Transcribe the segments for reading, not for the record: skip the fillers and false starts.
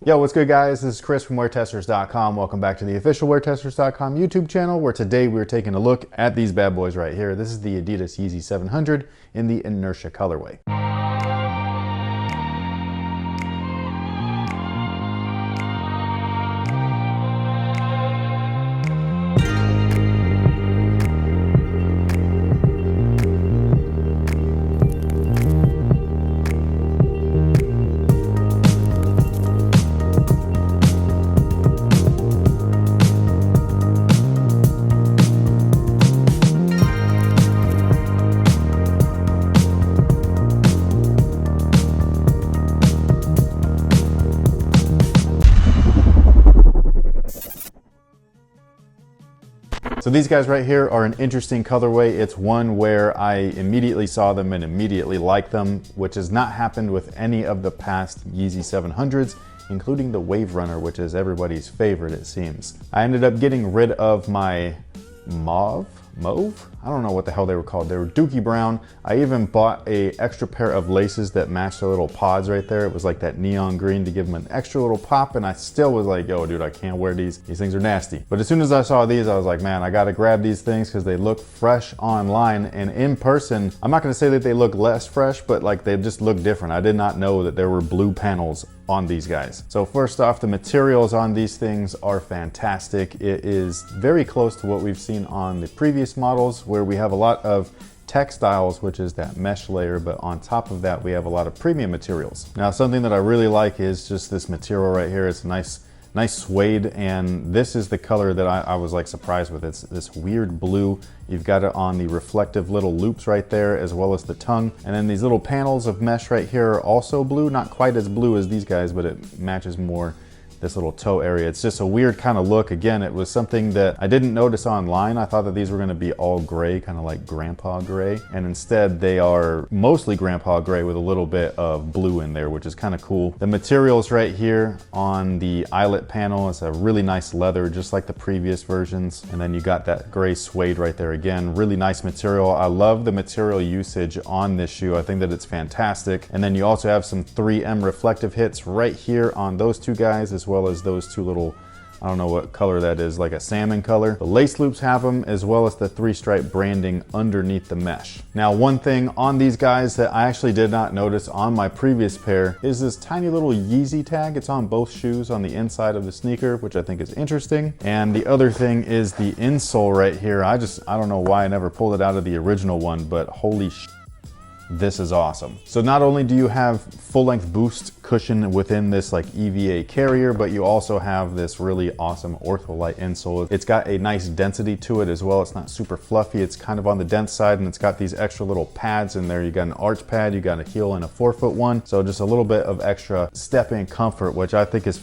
Yo, what's good guys? This is Chris from WearTesters.com. Welcome back to the official WearTesters.com YouTube channel, where today we're taking a look at these bad boys right here. This is the Adidas Yeezy 700 in the Inertia colorway. So these guys right here are an interesting colorway. It's one where I immediately saw them and immediately liked them, which has not happened with any of the past Yeezy 700s, including the Wave Runner, which is everybody's favorite, it seems. I ended up getting rid of my mauve? I don't know what the hell they were called. They were dookie brown. I even bought a extra pair of laces that matched the little pods right there. It was like that neon green to give them an extra little pop, and I still was like, yo dude, I can't wear these. These things are nasty. But as soon as I saw these, I was like, man, I gotta grab these things because they look fresh online, and in person, I'm not gonna say that they look less fresh, but like they just look different. I did not know that there were blue panels on these guys. So first off, the materials on these things are fantastic. It is very close to what we've seen on the previous models, where we have a lot of textiles, which is that mesh layer, but on top of that we have a lot of premium materials. Now something that I really like is just this material right here. It's a nice suede, and this is the color that I was like surprised with. It's this weird blue. You've got it on the reflective little loops right there, as well as the tongue, and then these little panels of mesh right here are also blue. Not quite as blue as these guys, but it matches more this little toe area. It's just a weird kind of look. Again, it was something that I didn't notice online. I thought that these were going to be all gray, kind of like grandpa gray, and instead they are mostly grandpa gray with a little bit of blue in there, which is kind of cool. The materials right here on the eyelet panel is a really nice leather, just like the previous versions, and then you got that gray suede right there. Again, really nice material. I love the material usage on this shoe. I think that it's fantastic. And then you also have some 3M reflective hits right here on those two guys, as well as those two little, I don't know what color that is, like a salmon color. The lace loops have them, as well as the 3-stripe branding underneath the mesh. Now, one thing on these guys that I actually did not notice on my previous pair is this tiny little Yeezy tag. It's on both shoes on the inside of the sneaker, which I think is interesting. And the other thing is the insole right here. I don't know why I never pulled it out of the original one, but holy sh*, this is awesome. So not only do you have full-length boost cushion within this like EVA carrier, but you also have this really awesome Ortholite insole. It's got a nice density to it as well. It's not super fluffy. It's kind of on the dense side, and it's got these extra little pads in there. You got an arch pad, you got a heel and a forefoot one. So just a little bit of extra step-in comfort, which I think is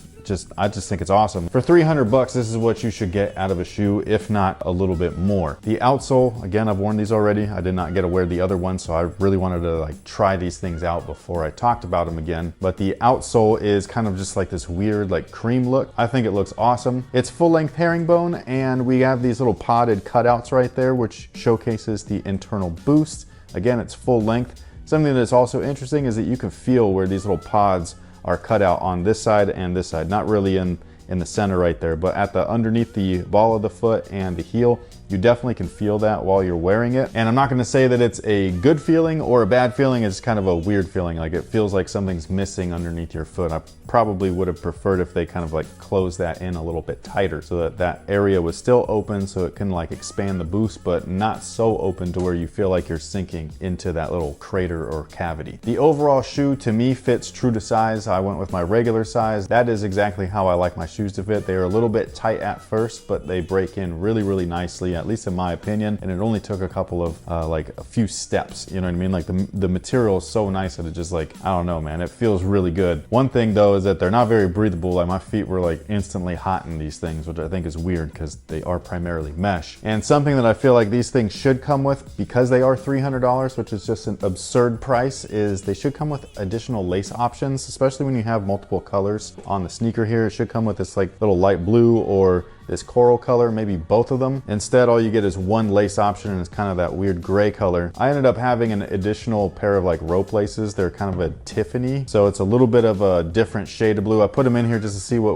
I just think it's awesome. For 300 bucks, this is what you should get out of a shoe, if not a little bit more. The outsole, again, I've worn these already. I did not get to wear the other one, so I really wanted to like try these things out before I talked about them again. But the outsole is kind of just like this weird like cream look. I think it looks awesome. It's full-length herringbone, and we have these little podded cutouts right there, which showcases the internal boost. Again, it's full length. Something that's also interesting is that you can feel where these little pods are cut out on this side and this side. Not really in the center right there, but at the underneath the ball of the foot and the heel, you definitely can feel that while you're wearing it. And I'm not gonna say that it's a good feeling or a bad feeling. It's kind of a weird feeling. Like it feels like something's missing underneath your foot. I probably would have preferred if they kind of like closed that in a little bit tighter so that that area was still open, so it can like expand the boost, but not so open to where you feel like you're sinking into that little crater or cavity. The overall shoe to me fits true to size. I went with my regular size. That is exactly how I like my shoes to fit. They are a little bit tight at first, but they break in really, really nicely, at least in my opinion. And it only took a couple of like a few steps, you know what I mean? Like the material is so nice that it just like, I don't know, man, it feels really good. One thing though is that they're not very breathable. Like my feet were like instantly hot in these things, which I think is weird because they are primarily mesh. And something that I feel like these things should come with, because they are $300, which is just an absurd price, is they should come with additional lace options, especially when you have multiple colors on the sneaker here. It should come with this like little light blue or this coral color, maybe both of them. Instead, all you get is one lace option, and it's kind of that weird gray color. I ended up having an additional pair of like rope laces. They're kind of a Tiffany, so it's a little bit of a different shade of blue. I put them in here just to see what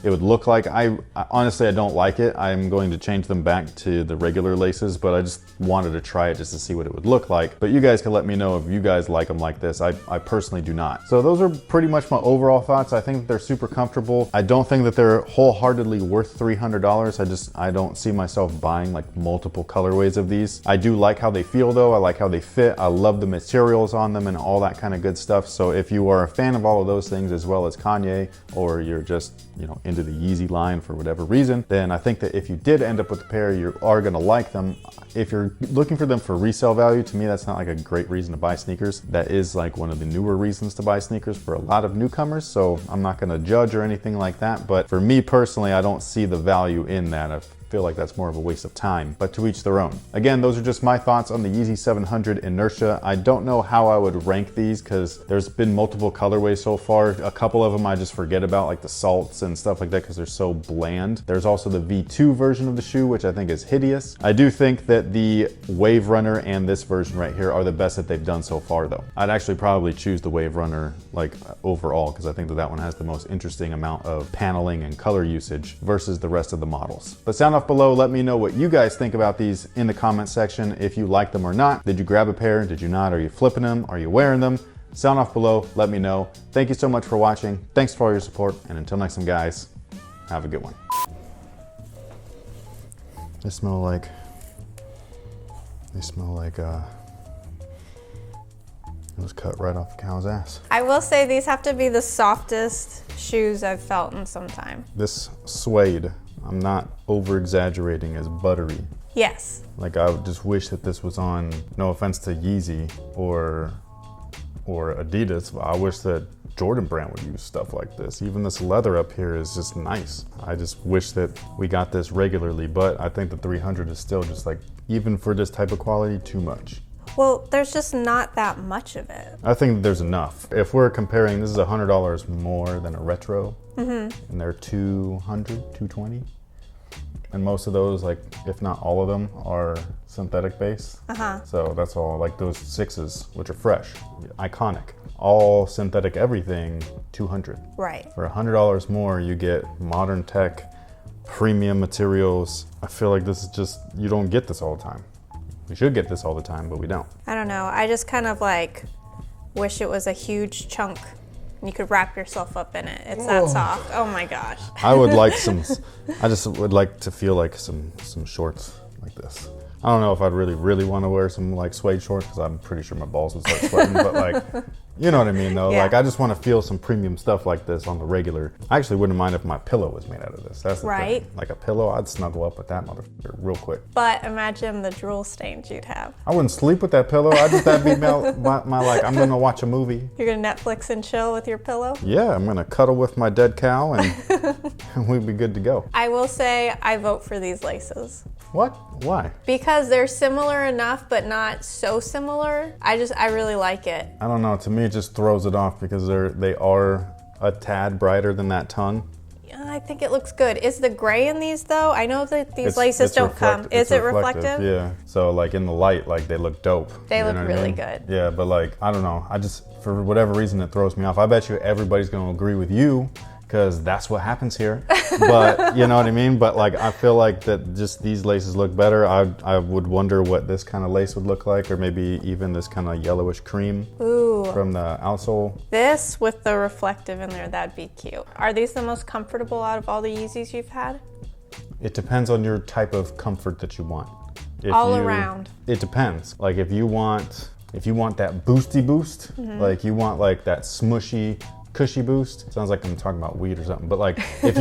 it would look like. I honestly, I don't like it. I'm going to change them back to the regular laces, but I just wanted to try it just to see what it would look like. But you guys can let me know if you guys like them like this. I personally do not. So those are pretty much my overall thoughts. I think that they're super comfortable. I don't think that they're wholeheartedly worth $300. I don't see myself buying like multiple colorways of these. I do like how they feel though. I like how they fit. I love the materials on them and all that kind of good stuff. So if you are a fan of all of those things as well as Kanye, or you're just, you know, into the Yeezy line for whatever reason, then I think that if you did end up with a pair, you are gonna like them. If you're looking for them for resale value, to me, that's not like a great reason to buy sneakers. That is like one of the newer reasons to buy sneakers for a lot of newcomers. So I'm not gonna judge or anything like that. But for me personally, I don't see the value in that. I feel like that's more of a waste of time, but to each their own. Again, those are just my thoughts on the Yeezy 700 Inertia. I don't know how I would rank these because there's been multiple colorways so far. A couple of them I just forget about, like the salts and stuff like that, because they're so bland. There's also the V2 version of the shoe, which I think is hideous. I do think that the Wave Runner and this version right here are the best that they've done so far though. I'd actually probably choose the Wave Runner like overall, because I think that that one has the most interesting amount of paneling and color usage versus the rest of the models. But sound off below, let me know what you guys think about these in the comment section, if you like them or not. Did you grab a pair? Did you not? Are you flipping them? Are you wearing them? Sound off below, let me know. Thank you so much for watching. Thanks for all your support, and until next time guys, have a good one. They smell like it was cut right off a cow's ass. I will say these have to be the softest shoes I've felt in some time. This suede, I'm not over exaggerating, is buttery. Yes. Like I would just wish that this was on, no offense to Yeezy or Adidas, but I wish that Jordan brand would use stuff like this. Even this leather up here is just nice. I just wish that we got this regularly, but I think the 300 is still just like, even for this type of quality, too much. Well, there's just not that much of it. I think there's enough. If we're comparing, this is $100 more than a retro, and they're $200, $220. And most of those, like, if not all of them, are synthetic base. So that's all, like those 6s, which are fresh, iconic. All synthetic everything, $200. Right. For $100 more, you get modern tech, premium materials. I feel like this is just, you don't get this all the time. We should get this all the time, but we don't. I don't know. I just kind of like wish it was a huge chunk and you could wrap yourself up in it. It's that soft. Oh my gosh. I would like I just would like to feel like some shorts like this. I don't know if I'd really want to wear some like suede shorts, because I'm pretty sure my balls would start sweating, but like, you know what I mean though? Yeah. Like I just want to feel some premium stuff like this on the regular. I actually wouldn't mind if my pillow was made out of this. That's the thing. Like a pillow, I'd snuggle up with that motherfucker real quick. But imagine the drool stains you'd have. I wouldn't sleep with that pillow. That'd be my like, I'm gonna watch a movie. You're gonna Netflix and chill with your pillow? Yeah, I'm gonna cuddle with my dead cow and we'd be good to go. I will say I vote for these laces. What? Why? Because they're similar enough, but not so similar. I really like it. I don't know, to me it just throws it off because they are a tad brighter than that tongue. Yeah, I think it looks good. Is the gray in these though? I know that these laces don't come. Is it reflective? Yeah, so like in the light, like they look dope. They look really good. Yeah, but like, I don't know, I just, for whatever reason it throws me off. I bet you everybody's gonna agree with you, because that's what happens here. But you know what I mean? But like, I feel like that just these laces look better. I would wonder what this kind of lace would look like, or maybe even this kind of yellowish cream. Ooh. From the outsole. This with the reflective in there, that'd be cute. Are these the most comfortable out of all the Yeezys you've had? It depends on your type of comfort that you want. All around. It depends. Like if you want that boosty boost, like you want like that smushy, cushy boost. Sounds like I'm talking about weed or something, but like if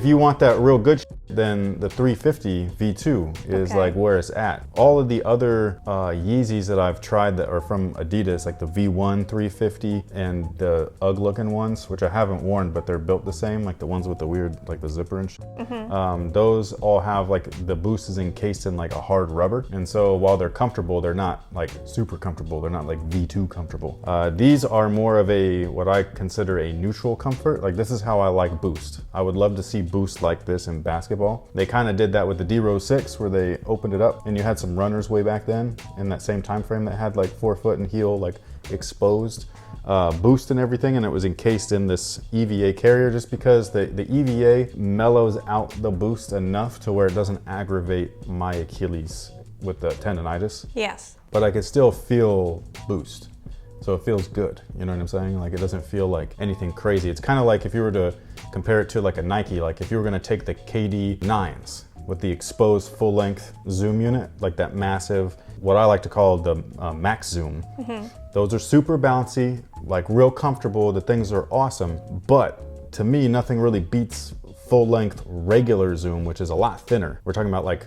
you want that real good then the 350 V2 is like where it's at. All of the other Yeezys that I've tried that are from Adidas, like the V1 350 and the UGG looking ones, which I haven't worn, but they're built the same, like the ones with the weird, like the zipper and shit. Those all have like, the boost is encased in like a hard rubber. And so while they're comfortable, they're not like super comfortable. They're not like V2 comfortable. These are more of a, what I consider consider a neutral comfort. Like this is how I like Boost. I would love to see Boost like this in basketball. They kind of did that with the D-Rose 6 where they opened it up and you had some runners way back then in that same time frame that had like forefoot and heel like exposed boost and everything, and it was encased in this EVA carrier just because the EVA mellows out the Boost enough to where it doesn't aggravate my Achilles with the tendonitis. Yes. But I could still feel Boost. So it feels good, you know what I'm saying? Like it doesn't feel like anything crazy. It's kind of like if you were to compare it to like a Nike, like if you were gonna take the KD 9s with the exposed full length zoom unit, like that massive, what I like to call the max zoom. Those are super bouncy, like real comfortable. The things are awesome, but to me, nothing really beats full length regular zoom, which is a lot thinner. We're talking about like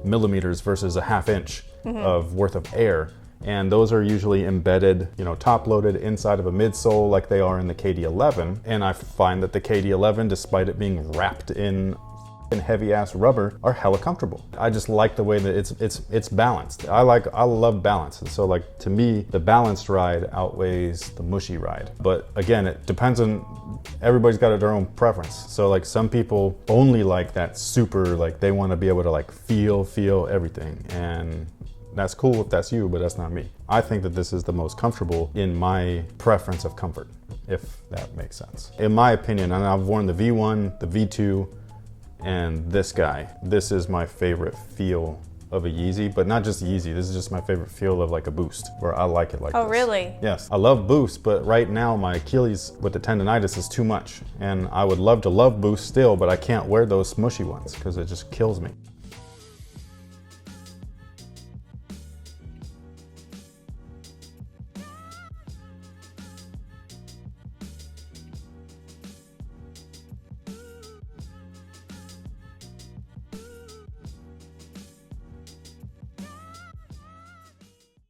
millimeters versus a ½ inch of worth of air. And those are usually embedded, you know, top loaded inside of a midsole like they are in the KD11. And I find that the KD11, despite it being wrapped in heavy ass rubber, are hella comfortable. I just like the way that it's balanced. I love balance. And so like to me, the balanced ride outweighs the mushy ride. But again, it depends on, everybody's got their own preference. So like some people only like that super, like they want to be able to like feel everything. And that's cool if that's you, but that's not me. I think that this is the most comfortable in my preference of comfort, if that makes sense. In my opinion, and I've worn the V1, the V2, and this guy. This is my favorite feel of a Yeezy, but not just Yeezy. This is just my favorite feel of like a Boost, where I like it like this. Oh, really? Yes, I love Boost, but right now my Achilles with the tendonitis is too much. And I would love to love Boost still, but I can't wear those smushy ones because it just kills me.